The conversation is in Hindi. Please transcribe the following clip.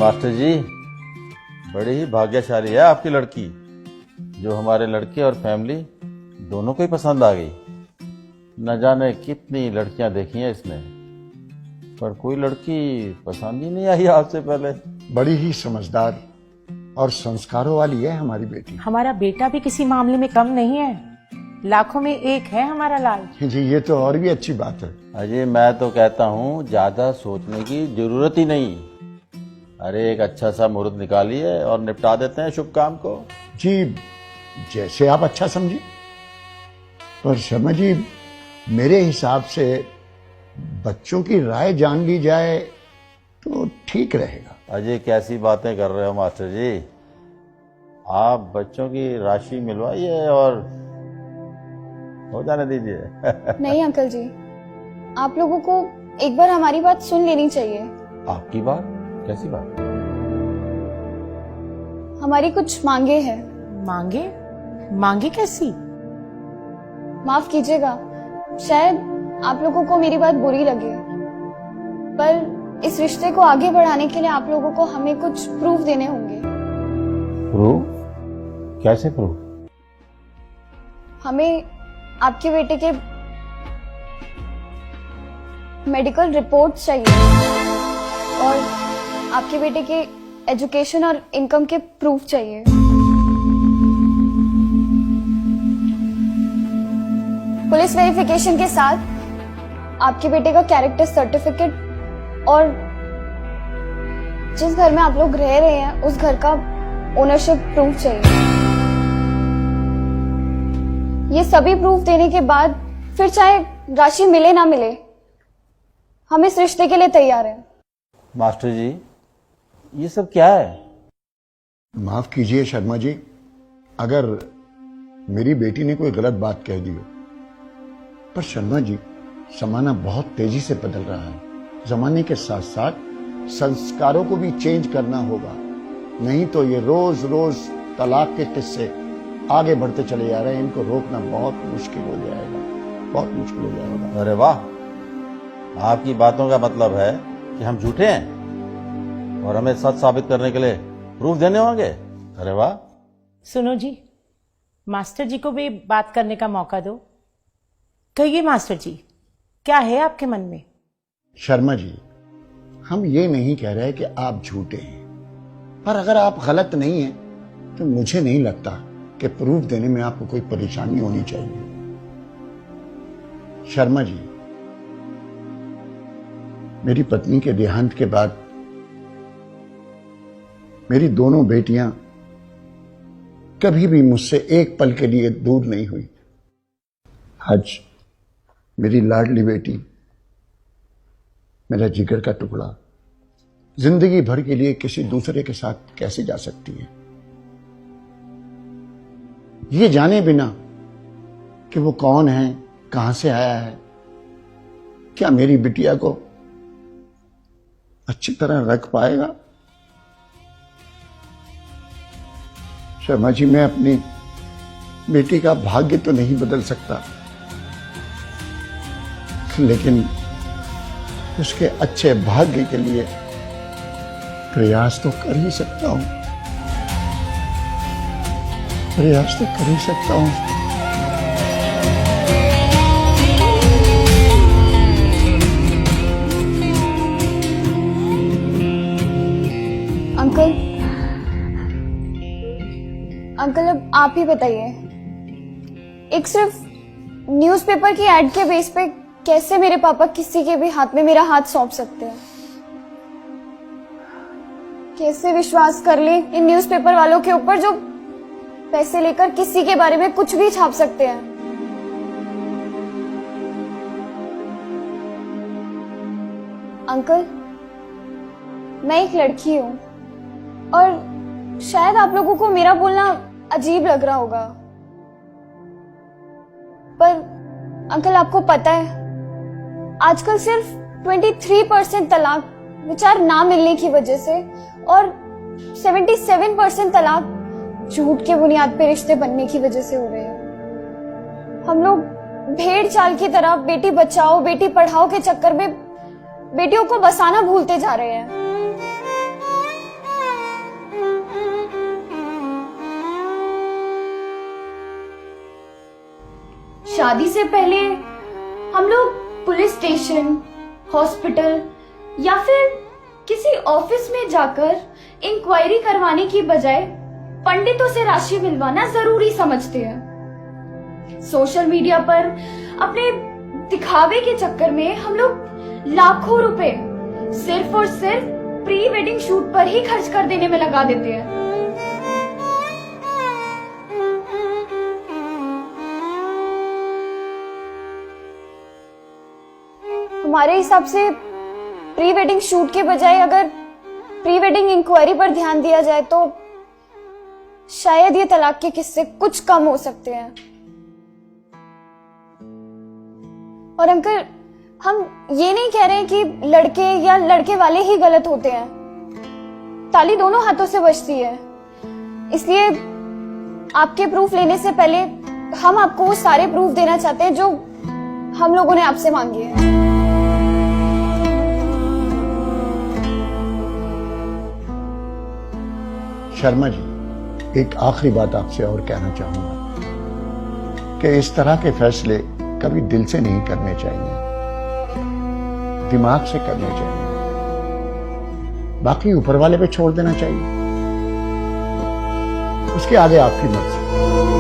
मास्टर जी, बड़ी ही भाग्यशाली है आपकी लड़की, जो हमारे लड़के और फैमिली दोनों को ही पसंद आ गई। न जाने कितनी लड़कियां देखी हैं इसने, पर कोई लड़की पसंद ही नहीं आई आपसे पहले। बड़ी ही समझदार और संस्कारों वाली है हमारी बेटी। हमारा बेटा भी किसी मामले में कम नहीं है, लाखों में एक है हमारा लाल। जी, ये तो और भी अच्छी बात है। अजय, मैं तो कहता हूँ ज्यादा सोचने की जरूरत ही नहीं। अरे एक अच्छा सा मुहूर्त निकालिए और निपटा देते हैं शुभ काम को। जी, जैसे आप अच्छा समझिए। पर शर्मा जी, मेरे हिसाब से बच्चों की राय जान ली जाए तो ठीक रहेगा। अजय, कैसी बातें कर रहे हो मास्टर जी। आप बच्चों की राशि मिलवाइए और हो जाने दीजिए। नहीं अंकल जी, आप लोगों को एक बार हमारी बात सुन लेनी चाहिए। आपकी बात? कैसी बात? हमारी कुछ मांगे हैं। मांगे? मांगे कैसी? माफ कीजिएगा, शायद आप लोगों को मेरी बात बुरी लगे, पर इस रिश्ते को आगे बढ़ाने के लिए आप लोगों को हमें कुछ प्रूफ देने होंगे। प्रूफ? कैसे प्रूफ? हमें आपके बेटे के मेडिकल रिपोर्ट्स चाहिए और आपके बेटे के एजुकेशन और इनकम के प्रूफ चाहिए। पुलिस वेरिफिकेशन के साथ आपके बेटे का कैरेक्टर सर्टिफिकेट और जिस घर में आप लोग रह रहे हैं उस घर का ओनरशिप प्रूफ चाहिए। ये सभी प्रूफ देने के बाद फिर चाहे राशि मिले ना मिले, हम इस रिश्ते के लिए तैयार हैं। मास्टर जी, ये सब क्या है? माफ कीजिए शर्मा जी, अगर मेरी बेटी ने कोई गलत बात कह दी हो, पर शर्मा जी, जमाना बहुत तेजी से बदल रहा है। जमाने के साथ साथ संस्कारों को भी चेंज करना होगा, नहीं तो ये रोज रोज तलाक के किस्से आगे बढ़ते चले जा रहे हैं। इनको रोकना बहुत मुश्किल हो जाएगा, बहुत मुश्किल हो जाएगा। अरे वाह, आपकी बातों का मतलब है कि हम झूठे हैं और हमें सच साबित करने के लिए प्रूफ देने होंगे। अरे वाह। सुनो जी, मास्टर जी को भी बात करने का मौका दो। कहिए मास्टर जी, क्या है आपके मन में? शर्मा जी, हम ये नहीं कह रहे कि आप झूठे हैं, पर अगर आप गलत नहीं हैं तो मुझे नहीं लगता कि प्रूफ देने में आपको कोई परेशानी होनी चाहिए। शर्मा जी, मेरी पत्नी के देहांत के बाद मेरी दोनों बेटियां कभी भी मुझसे एक पल के लिए दूर नहीं हुई। आज मेरी लाडली बेटी, मेरा जिगर का टुकड़ा, जिंदगी भर के लिए किसी दूसरे के साथ कैसे जा सकती है, ये जाने बिना कि वो कौन है, कहां से आया है, क्या मेरी बिटिया को अच्छी तरह रख पाएगा? शर्मा जी, मैं अपनी बेटी का भाग्य तो नहीं बदल सकता, लेकिन उसके अच्छे भाग्य के लिए प्रयास तो कर ही सकता हूं, प्रयास तो कर ही सकता हूं। अंकल, अब आप ही बताइए, एक सिर्फ न्यूज़पेपर की एड के बेस पे कैसे मेरे पापा किसी के भी हाथ में मेरा हाथ सौंप सकते हैं? कैसे विश्वास कर ले इन न्यूज़पेपर वालों के ऊपर जो पैसे लेकर किसी के बारे में कुछ भी छाप सकते हैं? अंकल, मैं एक लड़की हूं और शायद आप लोगों को मेरा बोलना अजीब लग रहा होगा, पर अंकल आपको पता है आजकल सिर्फ 23% तलाक विचार ना मिलने की वजह से और 77% तलाक झूठ के बुनियाद पे रिश्ते बनने की वजह से हो रहे हैं। हम लोग भेड़ चाल की तरह बेटी बचाओ बेटी पढ़ाओ के चक्कर में बेटियों को बसाना भूलते जा रहे हैं। शादी से पहले हम लोग पुलिस स्टेशन, हॉस्पिटल या फिर किसी ऑफिस में जाकर इंक्वायरी करवाने की बजाय पंडितों से राशि मिलवाना जरूरी समझते हैं। सोशल मीडिया पर अपने दिखावे के चक्कर में हम लोग लाखों रुपए सिर्फ और सिर्फ प्री वेडिंग शूट पर ही खर्च कर देने में लगा देते हैं। हमारे हिसाब से प्री वेडिंग शूट के बजाय अगर प्री वेडिंग इंक्वायरी पर ध्यान दिया जाए तो शायद ये तलाक के किस्से कुछ कम हो सकते हैं। और अंकल, हम ये नहीं कह रहे हैं कि लड़के या लड़के वाले ही गलत होते हैं। ताली दोनों हाथों से बजती है। इसलिए आपके प्रूफ लेने से पहले हम आपको वो सारे प्रूफ देना चाहते हैं जो हम लोगों ने आपसे मांगे हैं। शर्मा जी, एक आखिरी बात आपसे और कहना चाहूंगा कि इस तरह के फैसले कभी दिल से नहीं करने चाहिए, दिमाग से करने चाहिए, बाकी ऊपर वाले पे छोड़ देना चाहिए। उसके आगे आपकी मर्जी।